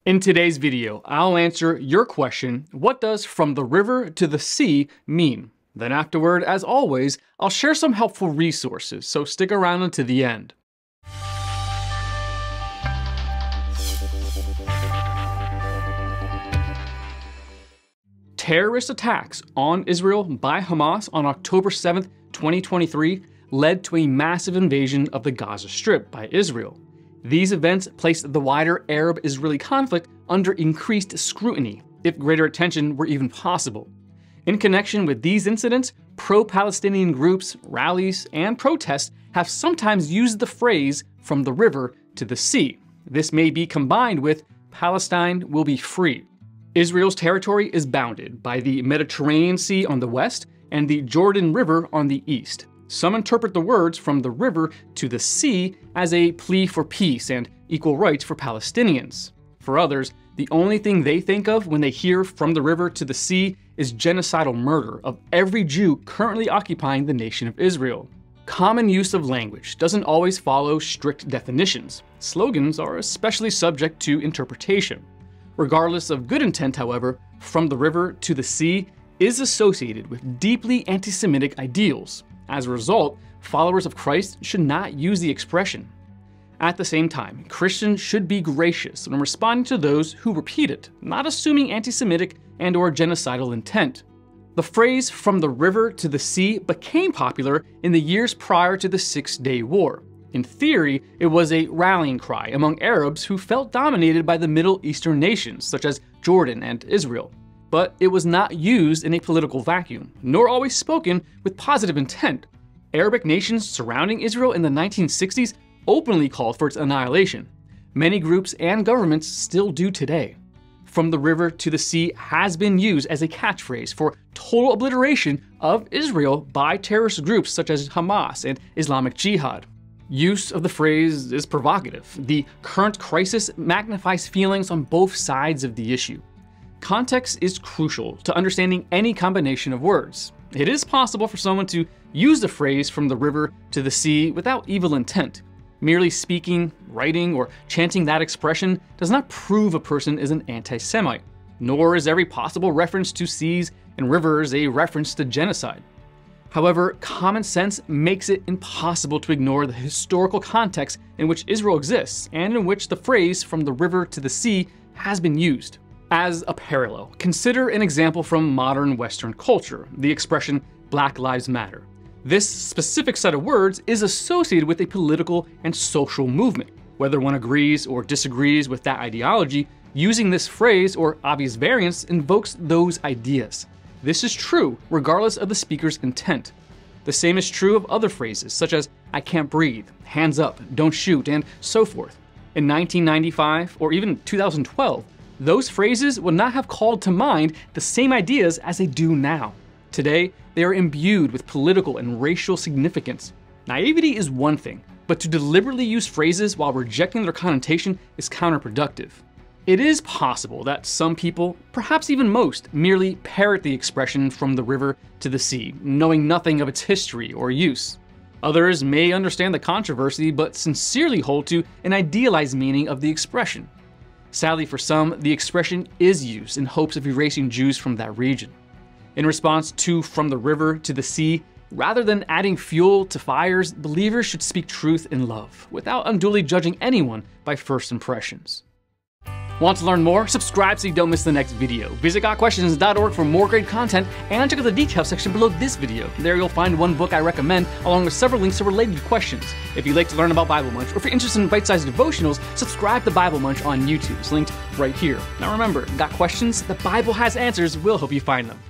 In today's video, I'll answer your question, what does from the river to the sea mean? Then afterward, as always, I'll share some helpful resources, so stick around until the end. Terrorist attacks on Israel by Hamas on October 7th, 2023 led to a massive invasion of the Gaza Strip by Israel. These events placed the wider Arab-Israeli conflict under increased scrutiny, if greater attention were even possible. In connection with these incidents, pro-Palestinian groups, rallies, and protests have sometimes used the phrase "from the river to the sea." This may be combined with "Palestine will be free." Israel's territory is bounded by the Mediterranean Sea on the west and the Jordan River on the east. Some interpret the words "from the river to the sea" as a plea for peace and equal rights for Palestinians. For others, the only thing they think of when they hear "from the river to the sea" is genocidal murder of every Jew currently occupying the nation of Israel. Common use of language doesn't always follow strict definitions. Slogans are especially subject to interpretation. Regardless of good intent, however, "from the river to the sea" is associated with deeply anti-Semitic ideals. As a result, followers of Christ should not use the expression. At the same time, Christians should be gracious when responding to those who repeat it, not assuming anti-Semitic and/or genocidal intent. The phrase "from the river to the sea" became popular in the years prior to the Six-Day War. In theory, it was a rallying cry among Arabs who felt dominated by the Middle Eastern nations, such as Jordan and Israel. But it was not used in a political vacuum, nor always spoken with positive intent. Arabic nations surrounding Israel in the 1960s openly called for its annihilation. Many groups and governments still do today. "From the river to the sea" has been used as a catchphrase for total obliteration of Israel by terrorist groups such as Hamas and Islamic Jihad. Use of the phrase is provocative. The current crisis magnifies feelings on both sides of the issue. Context is crucial to understanding any combination of words. It is possible for someone to use the phrase "from the river to the sea" without evil intent. Merely speaking, writing, or chanting that expression does not prove a person is an anti-Semite, nor is every possible reference to seas and rivers a reference to genocide. However, common sense makes it impossible to ignore the historical context in which Israel exists and in which the phrase "from the river to the sea" has been used. As a parallel, consider an example from modern Western culture, the expression "Black Lives Matter." This specific set of words is associated with a political and social movement. Whether one agrees or disagrees with that ideology, using this phrase or obvious variants invokes those ideas. This is true regardless of the speaker's intent. The same is true of other phrases such as "I can't breathe," "hands up," "don't shoot," and so forth. In 1995 or even 2012, those phrases would not have called to mind the same ideas as they do now. Today, they are imbued with political and racial significance. Naivety is one thing, but to deliberately use phrases while rejecting their connotation is counterproductive. It is possible that some people, perhaps even most, merely parrot the expression "from the river to the sea," knowing nothing of its history or use. Others may understand the controversy but sincerely hold to an idealized meaning of the expression. Sadly for some, the expression is used in hopes of erasing Jews from that region. In response to "from the river to the sea," rather than adding fuel to fires, believers should speak truth in love, without unduly judging anyone by first impressions. Want to learn more? Subscribe so you don't miss the next video. Visit gotquestions.org for more great content, and check out the details section below this video. There you'll find one book I recommend, along with several links to related questions. If you'd like to learn about Bible Munch, or if you're interested in bite-sized devotionals, subscribe to Bible Munch on YouTube. It's linked right here. Now remember, got questions? The Bible has answers. We'll help you find them.